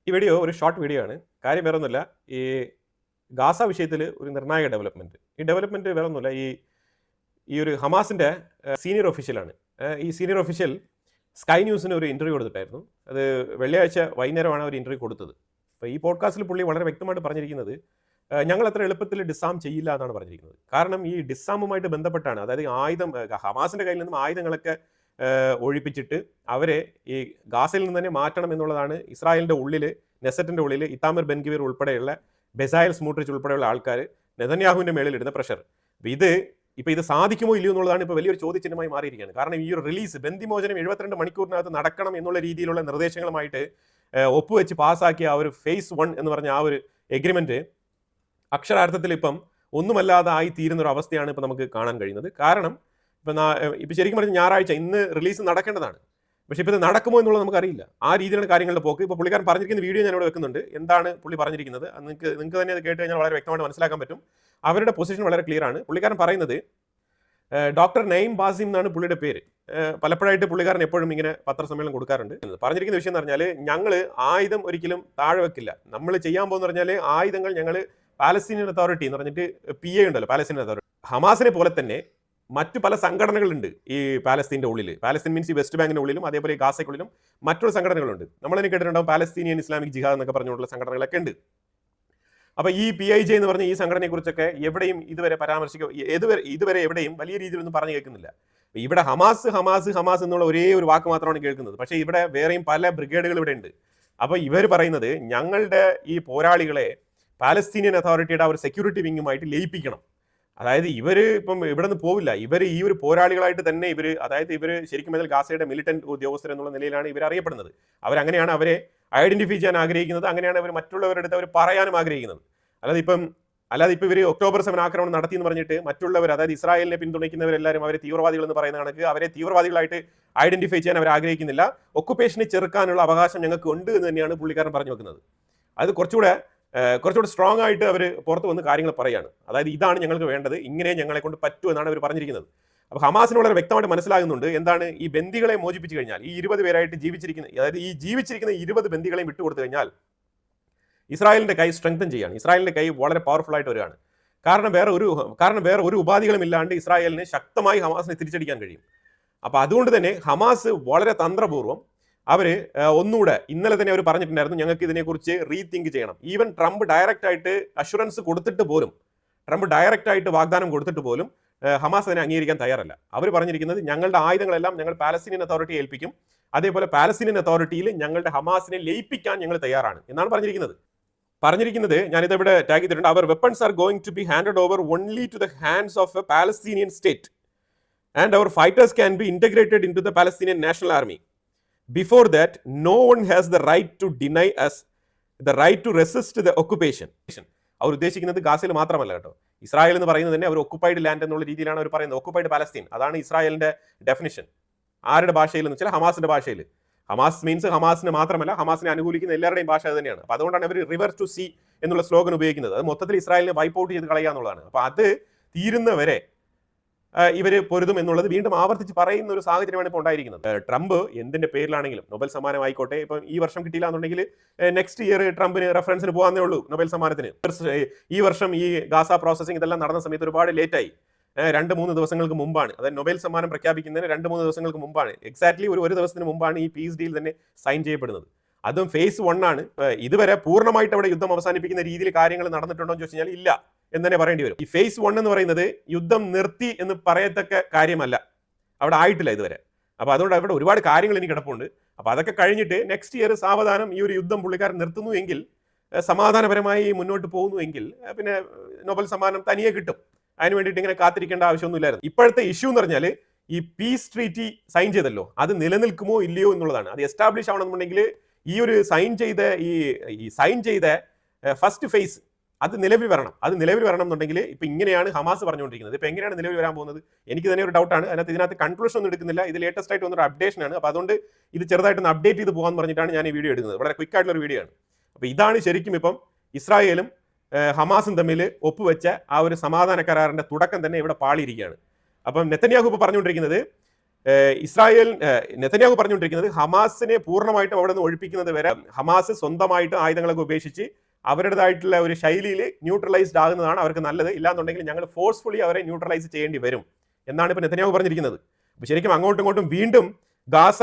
ഈ വീഡിയോ ഒരു short video ആണ്. കാര്യം വേറൊന്നുമില്ല. ഈ ഗാസ വിഷയത്തിൽ ഒരു നിർണായക ഡെവലപ്മെന്റ്. ഈ ഡെവലപ്മെന്റ് വേറൊന്നുമില്ല. ഈ ഒരു ഹമാസിന്റെ സീനിയർ ഒഫീഷ്യലാണ്. ഈ സീനിയർ ഒഫീഷ്യൽ സ്കൈ ന്യൂസിന് ഒരു ഇന്റർവ്യൂ കൊടുത്തിട്ടായിരുന്നു. അത് വെള്ളിയാഴ്ച വൈകുന്നേരമാണ് ഒരു ഇന്റർവ്യൂ കൊടുത്തത്. അപ്പോൾ ഈ പോഡ്കാസ്റ്റിൽ പുള്ളി വളരെ വ്യക്തമായിട്ട് പറഞ്ഞിരിക്കുന്നത് ഞങ്ങൾ അത്ര എളുപ്പത്തിൽ ഡിസാം ചെയ്യില്ല എന്നാണ് പറഞ്ഞിരിക്കുന്നത്. കാരണം ഈ ഡിസാമുമായിട്ട് ബന്ധപ്പെട്ടാണ്, അതായത് ഹമാസിന്റെ കയ്യിൽ നിന്നും ആയുധങ്ങളൊക്കെ ഒഴിപ്പിച്ചിട്ട് അവരെ ഈ ഗാസയിൽ നിന്ന് തന്നെ മാറ്റണം എന്നുള്ളതാണ് ഇസ്രായേലിന്റെ ഉള്ളിൽ, നെസറ്റിന്റെ ഉള്ളിൽ ഇത്താമിർ ബെൻഗിവീർ ഉൾപ്പെടെയുള്ള ബെസായൽ സ്മൂട്രിച്ച് ഉൾപ്പെടെയുള്ള ആൾക്കാർ നെതന്യാഹുവിന്റെ മേളിൽ ഇടുന്ന പ്രഷർ. ഇത് സാധിക്കുമോ ഇല്ലയോ എന്നുള്ളതാണ് ഇപ്പോൾ വലിയൊരു ചോദ്യചിഹ്നമായി മാറിയിരിക്കുകയാണ്. കാരണം ഈ ഒരു റിലീസ്, ബന്ദിമോചനം 72 മണിക്കൂറിനകത്ത് നടക്കണം എന്നുള്ള രീതിയിലുള്ള നിർദ്ദേശങ്ങളുമായിട്ട് ഒപ്പുവെച്ച് പാസ്സാക്കിയ ആ ഒരു ഫേസ് 1 എന്ന് പറഞ്ഞ ആ ഒരു എഗ്രിമെന്റ് അക്ഷരാർത്ഥത്തിൽ ഇപ്പം ഒന്നുമല്ലാതെ ആയി തീരുന്ന ഒരു അവസ്ഥയാണ് ഇപ്പം നമുക്ക് കാണാൻ കഴിയുന്നത്. കാരണം ഇപ്പം ശരിക്കും പറഞ്ഞാൽ ഞായറാഴ്ച ഇന്ന് റിലീസ് നടക്കേണ്ടതാണ്. പക്ഷേ ഇപ്പോൾ ഇത് നടക്കുമോ എന്നുള്ളത് നമുക്കറിയില്ല. ആ രീതിയിലാണ് കാര്യങ്ങളുടെ പോക്ക്. ഇപ്പോൾ പുള്ളിക്കാരൻ പറഞ്ഞിരിക്കുന്ന വീഡിയോ ഞാൻ ഇവിടെ വെക്കുന്നുണ്ട്. എന്താണ് പുള്ളി പറഞ്ഞിരിക്കുന്നത് നിങ്ങൾക്ക് തന്നെ അത് കേട്ട് കഴിഞ്ഞാൽ വളരെ വ്യക്തമായിട്ട് മനസ്സിലാക്കാൻ പറ്റും. അവരുടെ പൊസിഷൻ വളരെ ക്ലിയർ ആണ്. പുള്ളിക്കാരൻ പറയുന്നത് ഡോക്ടർ നഈം ബാസിം എന്നാണ് പുള്ളിയുടെ പേര്. പലപ്പോഴായിട്ട് പുള്ളിക്കാരൻ എപ്പോഴും ഇങ്ങനെ പത്രസമ്മേളനം കൊടുക്കാറുണ്ട്. പറഞ്ഞിരിക്കുന്ന വിഷയം എന്ന് പറഞ്ഞാൽ ഞങ്ങൾ ആയുധം ഒരിക്കലും താഴെ വെക്കില്ല. നമ്മൾ ചെയ്യാൻ പോകുന്ന പറഞ്ഞാൽ ആയുധങ്ങൾ ഞങ്ങൾ പാലസ്തീനിയൻ അതോറിറ്റി എന്ന് പറഞ്ഞിട്ട് PA ഉണ്ടല്ലോ, പാലസ്തീനിയൻ അതോറിറ്റി, ഹമാസിനെ പോലെ തന്നെ മറ്റു പല സംഘടനകളുണ്ട് ഈ പാലസ്തീൻ്റെ ഉള്ളിൽ. പാലസ്തീൻ മീൻസ് ഈ വെസ്റ്റ് ബാങ്കിന്റെ ഉള്ളിലും അതേപോലെ ഈ ഗാസയ്ക്കുള്ളിലും മറ്റുള്ള സംഘടനകളുണ്ട്. നമ്മളതിനെ കേട്ടിട്ടുണ്ടാവും, പാലസ്തീനിയൻ ഇസ്ലാമിക് ജിഹാദ് എന്നൊക്കെ പറഞ്ഞുകൊണ്ടുള്ള സംഘടനകളൊക്കെ ഉണ്ട്. അപ്പോൾ ഈ PIJ എന്ന് പറഞ്ഞ ഈ സംഘടനയെക്കുറിച്ചൊക്കെ എവിടെയും ഇതുവരെ എവിടെയും വലിയ രീതിയിലൊന്നും പറഞ്ഞു കേൾക്കുന്നില്ല. ഇവിടെ ഹമാസ് എന്നുള്ള ഒരേ ഒരു വാക്ക് മാത്രമാണ് കേൾക്കുന്നത്. പക്ഷേ ഇവിടെ വേറെയും പല ബ്രിഗേഡുകൾ ഇവിടെ ഉണ്ട്. അപ്പോൾ ഇവർ പറയുന്നത് ഞങ്ങളുടെ ഈ പോരാളികളെ പാലസ്തീനിയൻ അതോറിറ്റിയുടെ ആ ഒരു സെക്യൂരിറ്റി വിങ്ങുമായിട്ട് ലയിപ്പിക്കണം. അതായത് ഇവർ ഇപ്പം ഇവിടെ നിന്ന് പോവില്ല. ഇവർ ഈ ഒരു പോരാളികളായിട്ട് തന്നെ ഇവർ ശരിക്കും പറഞ്ഞാൽ ഗാസയുടെ മിലിറ്റന്റ് ഉദ്യോഗസ്ഥർ എന്നുള്ള നിലയിലാണ് ഇവർ അറിയപ്പെടുന്നത്. അവരങ്ങനെയാണ് അവരെ ഐഡന്റിഫൈ ചെയ്യാൻ ആഗ്രഹിക്കുന്നത്. അങ്ങനെയാണ് അവർ മറ്റുള്ളവരുടെ അടുത്ത് അവർ പറയാനും ആഗ്രഹിക്കുന്നത്. അല്ലാതെ ഇപ്പം ഇവർ ഒക്ടോബർ 7 ആക്രമണം നടത്തി എന്ന് പറഞ്ഞിട്ട് മറ്റുള്ളവർ, അതായത് ഇസ്രായേലിനെ പിന്തുണയ്ക്കുന്നവരെല്ലാവരും അവരെ തീവ്രവാദികൾ എന്ന് പറയുന്ന കണക്ക് അവരെ തീവ്രവാദികളായിട്ട് ഐഡന്റിഫൈ ചെയ്യാൻ അവർ ആഗ്രഹിക്കുന്നില്ല. ഒക്കുപേഷനെ ചെറുക്കാനുള്ള അവകാശം ഞങ്ങൾക്ക് ഉണ്ട് എന്ന് തന്നെയാണ് പുള്ളിക്കാരൻ പറഞ്ഞു വെക്കുന്നത്. അത് കുറച്ചുകൂടെ സ്ട്രോങ് ആയിട്ട് അവർ പുറത്ത് വന്ന് കാര്യങ്ങൾ പറയാണ്. അതായത് ഇതാണ് ഞങ്ങൾക്ക് വേണ്ടത്, ഇങ്ങനെ ഞങ്ങളെ കൊണ്ട് പറ്റൂ എന്നാണ് അവർ പറഞ്ഞിരിക്കുന്നത്. അപ്പോൾ ഹമാസിന് വളരെ വ്യക്തമായിട്ട് മനസ്സിലാകുന്നുണ്ട് എന്താണ് ഈ ബന്ദികളെ മോചിപ്പിച്ചു കഴിഞ്ഞാൽ, ഈ 20 പേരായിട്ട് ജീവിച്ചിരിക്കുന്ന 20 ബന്ദികളെയും വിട്ടുകൊടുത്തു കഴിഞ്ഞാൽ ഇസ്രായേലിന്റെ കൈ സ്ട്രെങ്തൻ ചെയ്യാണ്. ഇസ്രായേലിന്റെ കൈ വളരെ പവർഫുൾ ആയിട്ട് വരികയാണ്. കാരണം വേറെ ഒരു ഉപാധികളും ഇല്ലാണ്ട് ഇസ്രായേലിന് ശക്തമായി ഹമാസിനെ തിരിച്ചടിക്കാൻ കഴിയും. അപ്പോൾ അതുകൊണ്ട് തന്നെ ഹമാസ് വളരെ തന്ത്രപൂർവ്വം ഒന്നുകൂടെ ഇന്നലെ തന്നെ അവർ പറഞ്ഞിട്ടുണ്ടായിരുന്നു ഞങ്ങൾക്ക് ഇതിനെക്കുറിച്ച് റീതിങ്ക് ചെയ്യണം. ഈവൻ ട്രംപ് ഡയറക്റ്റ് ആയിട്ട് അഷുറൻസ് കൊടുത്തിട്ട് പോലും, വാഗ്ദാനം കൊടുത്തിട്ട് പോലും ഹമാസ് അതിനെ അംഗീകരിക്കാൻ തയ്യാറല്ല. അവർ പറഞ്ഞിരിക്കുന്നത് ഞങ്ങളുടെ ആയുധങ്ങളെല്ലാം ഞങ്ങൾ പാലസ്തീനിയൻ അതോറിറ്റിയെ ഏൽപ്പിക്കും, അതേപോലെ പാലസ്തീനിയൻ അതോറിറ്റിയിൽ ഞങ്ങളുടെ ഹമാസിനെ ലയിപ്പിക്കാൻ ഞങ്ങൾ തയ്യാറാണ് എന്നാണ് പറഞ്ഞിരിക്കുന്നത്. ഞാനിതിവിടെ ടാഗ് ചെയ്തിട്ടുണ്ട്. അവർ weapons are going to be handed over only to the hands of a Palestinian state and അവർ fighters can be integrated into the Palestinian national army. Before that, no one has the right to deny us the right to resist the occupation. അവർ ഉദ്ദേശിക്കുന്നത് ഗാസയിൽ മാത്രമല്ല കേട്ടോ. Israel എന്ന് പറയുന്നത് തന്നെ അവർ occupied land എന്നുള്ള രീതിയിലാണ് അവർ പറയുന്നത്. ഒക്കുപ്പൈഡ് പാലസ്തീൻ, അതാണ് ഇസ്രായേലിന്റെ ഡെഫിനിഷൻ. ആരുടെ ഭാഷയിൽ എന്ന് വെച്ചാൽ ഹമാസിന്റെ ഭാഷയിൽ. ഹമാസ് മീൻസ് ഹമാസിന് മാത്രമല്ല, ഹമാസിനെ അനുകൂലിക്കുന്ന എല്ലാവരുടെയും ഭാഷ അത് തന്നെയാണ്. അപ്പോൾ അതുകൊണ്ടാണ് അവർ റിവർ ടു സീ എന്നുള്ള സ്ലോഗൻ ഉപയോഗിക്കുന്നത്. അത് മൊത്തത്തിൽ ഇസ്രായേലിനെ വൈപ്പ് ഔട്ട് ചെയ്ത് കളയുക എന്നുള്ളതാണ്. അപ്പോൾ അത് തീരുന്നവരെ ഇവർ പൊരുതും എന്നുള്ളത് വീണ്ടും ആവർത്തിച്ച് പറയുന്ന ഒരു സാഹചര്യമാണ് ഇപ്പോൾ ഉണ്ടായിരിക്കുന്നത്. ട്രംപ് എന്തിന്റെ പേരിലാണെങ്കിലും, നൊബേൽ സമ്മാനം ആയിക്കോട്ടെ, ഇപ്പം ഈ വർഷം കിട്ടിയില്ല എന്നുണ്ടെങ്കിൽ നെക്സ്റ്റ് ഇയർ ട്രംപിന് റെഫറൻസിന് പോകാന്നേ ഉള്ളൂ നൊബേൽ സമ്മാനത്തിന്. ഈ വർഷം ഈ ഗാസ പ്രോസസ്സിംഗ് ഇതെല്ലാം നടന്ന സമയത്ത് ഒരുപാട് ലേറ്റായി. 2-3 ദിവസങ്ങൾക്ക് മുമ്പാണ്, അതായത് നൊബേൽ സമ്മാനം പ്രഖ്യാപിക്കുന്നതിന് 2-3 ദിവസങ്ങൾക്ക് മുമ്പാണ്, എക്സാക്ട്ലി ഒരു ദിവസത്തിന് മുമ്പാണ് ഈ പീസ് ഡീൽ തന്നെ സൈൻ ചെയ്യപ്പെടുന്നത്. അതും ഫേസ് 1 ആണ്. ഇതുവരെ പൂർണ്ണമായിട്ട് അവിടെ യുദ്ധം അവസാനിപ്പിക്കുന്ന രീതിയിൽ കാര്യങ്ങൾ നടന്നിട്ടുണ്ടോ എന്ന് ചോദിച്ചു കഴിഞ്ഞാൽ ഇല്ല എന്ന് തന്നെ പറയേണ്ടി വരും. ഈ ഫേസ് 1 എന്ന് പറയുന്നത് യുദ്ധം നിർത്തി എന്ന് പറയത്തക്ക കാര്യമല്ല, അവിടെ ആയിട്ടില്ല ഇതുവരെ. അപ്പോൾ അതുകൊണ്ട് അവിടെ ഒരുപാട് കാര്യങ്ങൾ ഇനി കിടപ്പുണ്ട്. അപ്പോൾ അതൊക്കെ കഴിഞ്ഞിട്ട് നെക്സ്റ്റ് ഇയർ സാവധാനം ഈ ഒരു യുദ്ധം പുള്ളിക്കാരൻ നിർത്തുന്നു എങ്കിൽ, സമാധാനപരമായി മുന്നോട്ട് പോകുന്നു എങ്കിൽ, പിന്നെ നൊബേൽ സമ്മാനം തനിയെ കിട്ടും. അതിന് വേണ്ടിയിട്ട് ഇങ്ങനെ കാത്തിരിക്കേണ്ട ആവശ്യമൊന്നുമില്ലായിരുന്നു. ഇപ്പോഴത്തെ ഇഷ്യൂ എന്ന് പറഞ്ഞാൽ ഈ പീസ് ട്രീറ്റി സൈൻ ചെയ്തല്ലോ, അത് നിലനിൽക്കുമോ ഇല്ലയോ എന്നുള്ളതാണ്. അത് എസ്റ്റാബ്ലിഷ് ആവണമെന്നുണ്ടെങ്കിൽ ഈ ഒരു സൈൻ ചെയ്ത ഫസ്റ്റ് ഫേസ് അത് നിലവിൽ വരണം എന്നുണ്ടെങ്കിൽ ഇപ്പം ഇങ്ങനെയാണ് ഹമാസ് പറഞ്ഞുകൊണ്ടിരിക്കുന്നത്. ഇപ്പം എങ്ങനെയാണ് നിലവിൽ വരാൻ പോകുന്നത് എനിക്ക് തന്നെ ഒരു ഡൗട്ടാണ്. ഇതിനകത്ത് കൺക്ലൂഷൻ ഒന്നും എടുക്കുന്നില്ല. ഇത് ലേറ്റസ്റ്റ് ആയിട്ട് വന്നൊരു അപ്ഡേഷൻ ആണ്. അപ്പോൾ അതുകൊണ്ട് ഇത് ചെറുതായിട്ടൊന്ന് അപ്ഡേറ്റ് ചെയ്ത് പോകാൻ പറഞ്ഞിട്ടാണ് ഞാൻ ഈ വീഡിയോ എടുക്കുന്നത്. വളരെ ക്വിക്ക് ആയിട്ടുള്ള ഒരു വീഡിയോ ആണ്. അപ്പോൾ ഇതാണ് ശരിക്കും ഇപ്പം ഇസ്രായേലും ഹമാസും തമ്മിൽ ഒപ്പുവെച്ച ആ ഒരു സമാധാന കരാറിന്റെ തുടക്കം തന്നെ ഇവിടെ പാളിയിരിക്കുകയാണ്. അപ്പം നെതന്യാഹു ഇപ്പോൾ പറഞ്ഞുകൊണ്ടിരിക്കുന്നത് ഇസ്രായേൽ നെതന്യാഹു പറഞ്ഞുകൊണ്ടിരിക്കുന്നത് ഹമാസിനെ പൂർണ്ണമായിട്ടും അവിടെ നിന്ന് ഒഴിപ്പിക്കുന്നത് വരെ ഹമാസ് സ്വന്തമായിട്ട് ആയുധങ്ങളൊക്കെ ഉപേക്ഷിച്ച് അവരുടേതായിട്ടുള്ള ഒരു ശൈലിയിൽ ന്യൂട്രലൈസ്ഡ് ആകുന്നതാണ് അവർക്ക് നല്ലത്. ഇല്ലാന്നുണ്ടെങ്കിൽ ഞങ്ങൾ ഫോഴ്സ്ഫുള്ളി അവരെ ന്യൂട്രലൈസ് ചെയ്യേണ്ടി വരും എന്നാണ് ഇപ്പോൾ നെതന്യാഹു പറഞ്ഞിരിക്കുന്നത്. അപ്പോൾ ശരിക്കും അങ്ങോട്ടും ഇങ്ങോട്ടും വീണ്ടും ഗാസ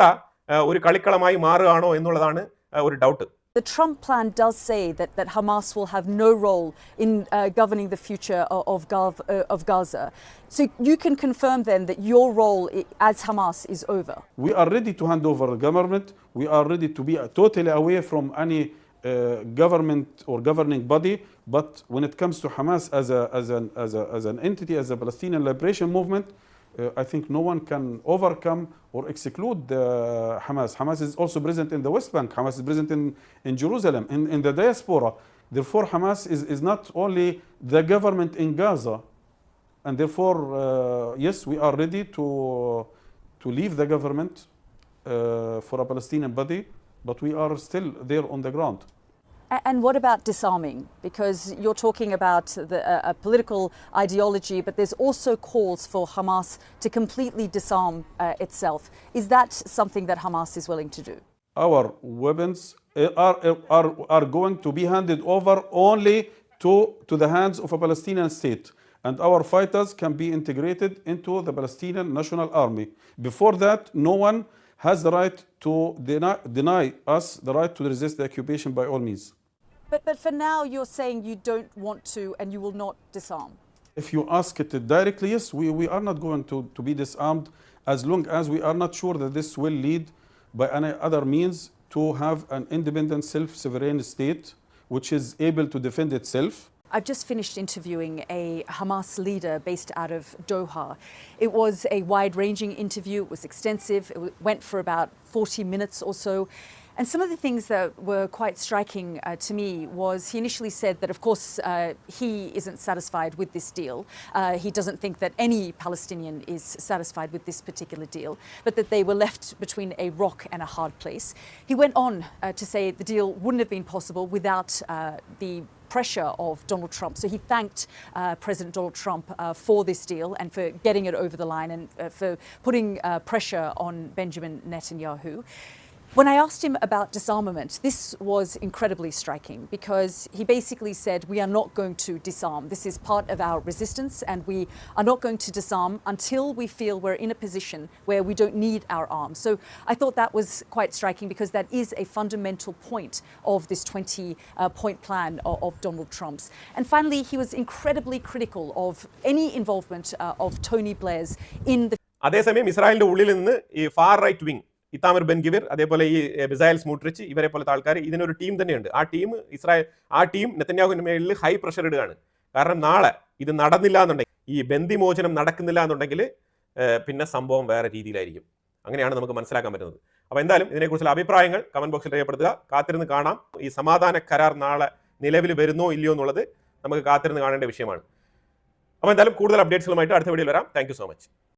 ഒരു കളിക്കളമായി മാറുകയാണോ എന്നുള്ളതാണ് ഒരു doubt. The Trump plan does say that Hamas will have no role in governing the future of Gaza. So you can confirm then that your role as Hamas is over. We are ready to hand over the government. We are ready to be totally away from any government or governing body. But when it comes to Hamas as an entity, as a Palestinian liberation movement, I think no one can overcome or exclude Hamas. Hamas is also present in the West Bank. Hamas is present in Jerusalem, in the diaspora. Therefore, Hamas is not only the government in Gaza. And therefore, yes, we are ready to leave the government for a Palestinian body, but we are still there on the ground. And what about disarming? Because you're talking about a political ideology, but there's also calls for Hamas to completely disarm itself. Is that something that Hamas is willing to do? Our weapons are going to be handed over only to the hands of a Palestinian state. And our fighters can be integrated into the Palestinian National Army. Before that, no one has the right to deny us the right to resist the occupation by all means. But for now, you're saying you don't want to and you will not disarm. If you ask it directly, yes, we are not going to be disarmed as long as we are not sure that this will lead by any other means to have an independent self-sovereign state which is able to defend itself. I've just finished interviewing a Hamas leader based out of Doha. It was a wide-ranging interview. It was extensive. It went for about 40 minutes or so. And some of the things that were quite striking to me was he initially said that, of course, he isn't satisfied with this deal. He doesn't think that any Palestinian is satisfied with this particular deal, but that they were left between a rock and a hard place. He went on to say the deal wouldn't have been possible without the pressure of Donald Trump. So he thanked President Donald Trump for this deal and for getting it over the line and for putting pressure on Benjamin Netanyahu. When I asked him about disarmament, this was incredibly striking because he basically said, we are not going to disarm. This is part of our resistance and we are not going to disarm until we feel we're in a position where we don't need our arms. So I thought that was quite striking because that is a fundamental point of this 20-point plan of Donald Trump's. And finally, he was incredibly critical of any involvement of Tony Blair's in the... അതേസമയം ഇസ്രായേലിന്റെ ഉള്ളിൽ നിന്ന് ഈ far right wing ഇത്താമിർ Ben ഗിവിർ അതേപോലെ ഈ ബെസായൽ സ്മൂട്രിച്ച് ഇവരെ പോലത്തെ ആൾക്കാർ ഇതിനൊരു ടീം തന്നെയുണ്ട്. ആ ടീം നെതന്യാഹുവിന്റെ മേലിൽ ഹൈ പ്രഷർ ഇടുകയാണ്. കാരണം നാളെ ഇത് നടന്നില്ല എന്നുണ്ടെങ്കിൽ, ഈ ബന്ദിമോചനം നടക്കുന്നില്ല എന്നുണ്ടെങ്കിൽ പിന്നെ സംഭവം വേറെ രീതിയിലായിരിക്കും. അങ്ങനെയാണ് നമുക്ക് മനസ്സിലാക്കാൻ പറ്റുന്നത്. അപ്പോൾ എന്തായാലും ഇതിനെക്കുറിച്ചുള്ള അഭിപ്രായങ്ങൾ കമന്റ് ബോക്സിൽ രേഖപ്പെടുത്തുക. കാത്തിരുന്ന് കാണാം. ഈ സമാധാന കരാർ നാളെ നിലവിൽ വരുന്നോ ഇല്ലയോ എന്നുള്ളത് നമുക്ക് കാത്തിരുന്ന് കാണേണ്ട വിഷയമാണ്. അപ്പോൾ എന്തായാലും കൂടുതൽ അപ്ഡേറ്റ്സുകളുമായിട്ട് അടുത്ത വീഡിയോയിൽ വരാം. Thank you so much.